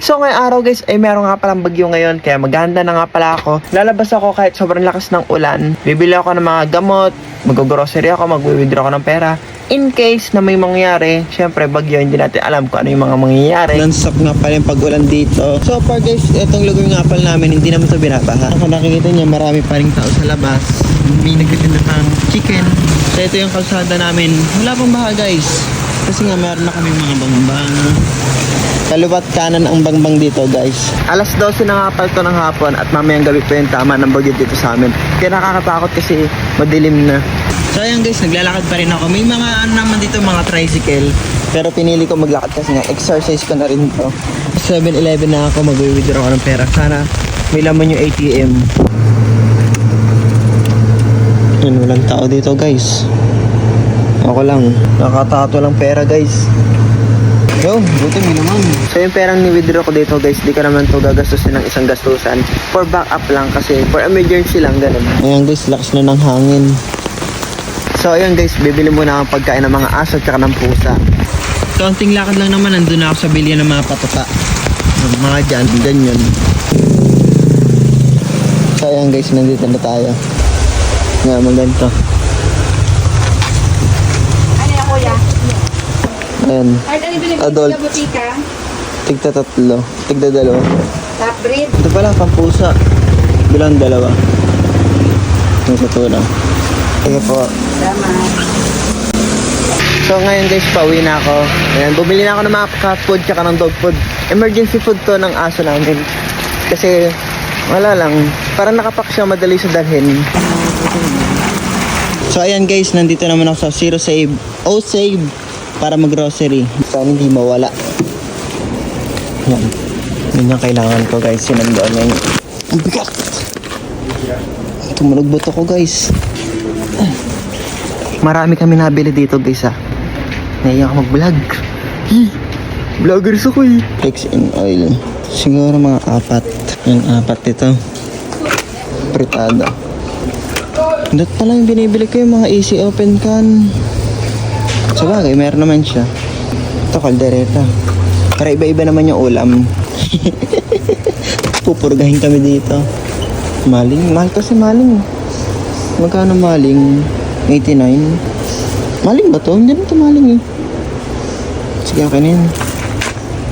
So ngayong araw guys ay meron nga palang bagyo ngayon, kaya maganda na nga pala ako. Lalabas ako kahit sobrang lakas ng ulan. Bibili ako ng mga gamot, mag-grocery ako, mag-withdraw ako ng pera. In case na may mangyari, syempre bagyo, hindi natin alam kung ano yung mga mangyayari. Non-stop nga pala yung pag-ulan dito. So far guys, itong lugar nga pala namin, hindi naman ito binabaha. Kung nakikita nyo, marami pa rin tao sa labas. May nagtitinda ng chicken. So ito yung kalsada namin. Wala pang baha guys. Kasi nga meron na kaming mga bangbang. Kaliwat kanan ang bangbang dito guys. Alas 12 na nga pala ito ng hapon at mamayang gabi pa yung tama ng bagyo dito sa amin. Kaya nakakatakot kasi madilim na. So ayan guys, naglalakad pa rin ako. May mga ano naman dito, mga tricycle. Pero pinili ko maglakad kasi nga exercise ko na rin ito. 7-Eleven na ako, mag-withdraw ako ng pera. Sana may laman yung ATM. Yan, walang tao dito guys. Ako lang, nakatato lang pera guys. Yo, buti mo naman. So yung perang ni-withdraw ko dito guys, di ko naman to gagastusin ng isang gastusan. For backup lang kasi, for emergency lang ganun. Ayan guys, lakas na ng hangin. So ayun guys, bibili muna akong pagkain ng mga aso at saka ng pusa. Kaunting lakad lang naman, nandun na ako sa bilihan ng mga patuka. Mga dyan, ganyan. So ayun guys, nandito na tayo. Nga, maganda. Ano na kuya? Ayan, Ay, ano binibili adult. sa butika? Tigta 3, tigda 2. Top breed? Ito pala, pampusa. Bilang 2. Ito sa tuna. Sige po. Salamat. So ngayon guys, pauwi na ako. Ayan, bumili na ako ng mga cat food tsaka ng dog food. Emergency food to ng aso namin. Kasi wala lang, parang nakapak siya, madali sa dalhin. So ayan guys, nandito naman ako sa Zero Save. Oh Save para mag-grocery. Sana hindi mawala. Yan. Yun yung kailangan ko guys, sinandoon na yun. Ang bigat! Tumunog buto ko guys. Marami kami nabili dito guys ah. Naiyak ako mag-vlog. Vloggers ako eh. Fix in oil. Siguro mga 4. Yung 4 dito. Pritada. Dito pala yung binibili ko yung mga easy open can. Sabagay, meron naman siya. Ito, kaldereta. Para iba-iba naman yung ulam. Pupurgahin kami dito. Maling, mahal kasi maling. Magkano maling? 89. Maling ba to? Hindi na ito maling eh. Sige, akin na yan.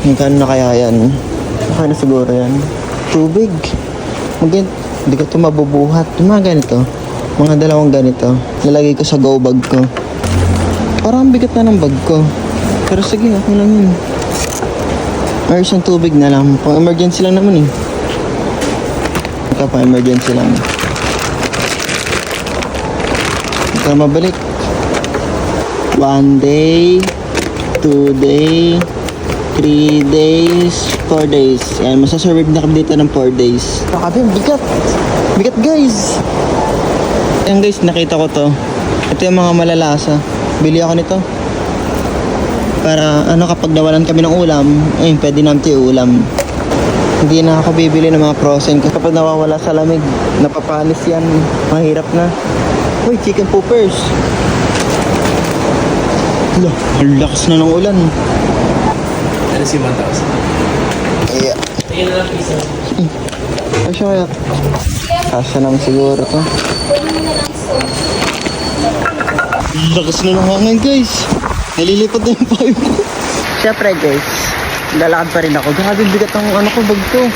Magkano na kaya yan? Okay na siguro yan. Tubig. Hindi ko ito mabubuhat. Yung mga ganito. Mga dalawang ganito. Lalagay ko sa go bag ko. Parang bigat na ng bag ko. Pero sige, okay lang yun. Or isang tubig na lang. Pang emergency lang naman eh. Ikaw pang emergency lang. Ikaw mabalik. 1 day, 2 day, 3 days, 4 days. Yan, masasurvive na kami dito ng 4 days. Grabe, bigat. Bigat guys. Yan guys, nakita ko to. Ito yung mga malalasa. Bili ako nito. Para ano, kapag nawalan kami ng ulam, ayun, pwede namin ulam. Hindi na ako bibili ng mga frozen kasi kapag nawawala sa lamig, napapanis yan. Mahirap na. Uy, chicken poopers. Hala, ang lakas na ng ulan. Ano si 1,000? Yeah. Tingnan na lang piso. Ay, siya kaya. Kasya naman siguro to. Lakas na ng hangin guys. Nalilipad na yung pipe ko. Siyempre guys, lalakad pa rin ako. Grabe bigat ang ano ko, bag ko.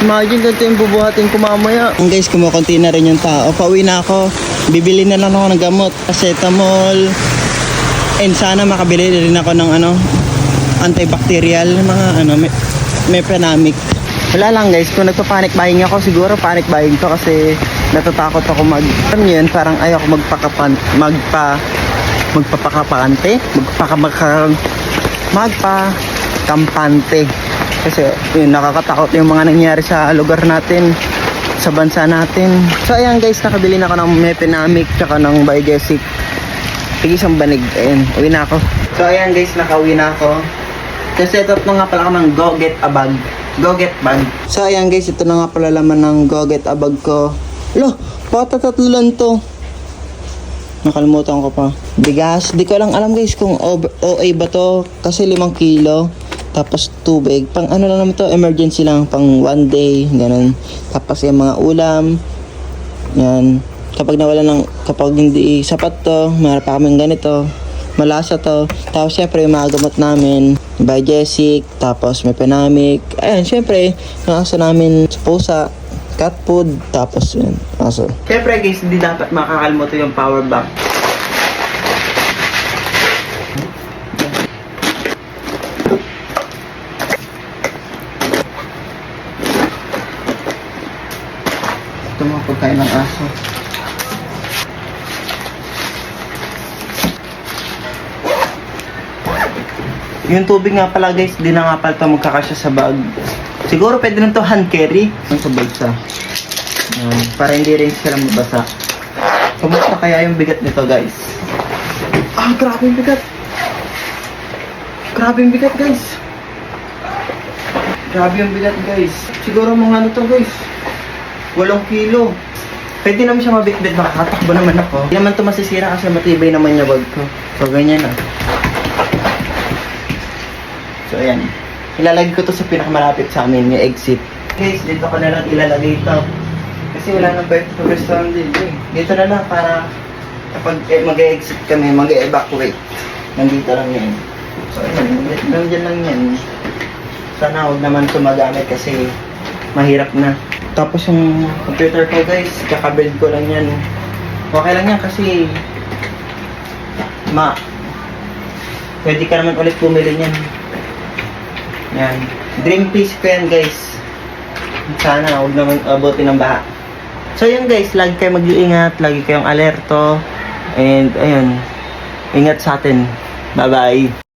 Imagine ganito yung bubuhatin ko mamaya. Guys, kumukunti na rin yung tao. Pauwi na ako. Bibili na lang ako ng gamot. Acetamol. And sana makabili rin ako ng ano, antibacterial, mga ano, Meprenamic. Wala lang guys, kung nagpa-panic buying ako, siguro panic buying to kasi natatakot ako alam niyo yun, parang ayoko magpakampante. Kasi yun, nakakatakot yung mga nangyari sa lugar natin, sa bansa natin. So ayan guys, nakabili na ako ng Meprenamic tsaka ng Biogesic. Isang banig. Ayan, uwi na ako. So ayan guys, nakauwi na ako. Kasi ito na nga pala ako ng Go Get a Bag. Go Get Bag. So ayan guys, ito na nga pala laman ng Go Get a Bag ko. Lo, patatatlo lang to. Nakalimutan ko pa. Bigas. Di ko lang alam guys kung OA ba to. Kasi 5 kilo. Tapos tubig. Pang ano lang naman to, emergency lang. Pang one day, ganun. Tapos yung mga ulam. Yan. Kapag hindi sapat to, mayroon pa kaming ganito. Malasa to. Tapos syempre yung mga gamot namin. Biogesic. Tapos may Penamic. Ayan, syempre, yung aso namin sa pusa. Cat food. Tapos yun, aso. Siyempre guys, hindi dapat makakalimutan yung power bank. Ito mga pagkain ng aso. Yung tubig nga pala guys, di na nga pala ito magkakasya sa bag. Siguro pwede na ito hand carry. Ang sa bulsa. Yan, para hindi rin sila mabasa. Kumusta kaya yung bigat nito guys? Ah, grabe yung bigat. Grabe yung bigat guys. Grabe yung bigat guys. Siguro mga ano to guys. 8 kilo. Pwede naman siya mabitbit, makakatakbo naman ako. Hindi naman ito masisira kasi matibay naman yung bag ko. So ganyan ah. So ayan. Ilalagay ko to sa pinakamalapit sa amin, yung exit. Guys, dito ko na lang ilalagay ito. Kasi wala nang restaurant dito eh. Dito na lang para kapag mag-exit kami, mag-evacuate. Nandito lang yan. So ayan, nandiyan lang yan. Sana huwag naman ito magamit kasi mahirap na. Tapos yung computer ko guys, kakabuild ko lang yan. Okay lang yan kasi pwede ka naman ulit bumili niyan. Yan. Dream piece ko yan guys. Sana huwag naman abutin ng baha. So yun guys, lagi kayo mag-iingat, lagi kayong alerto. And ayun, ingat sa atin. Bye bye.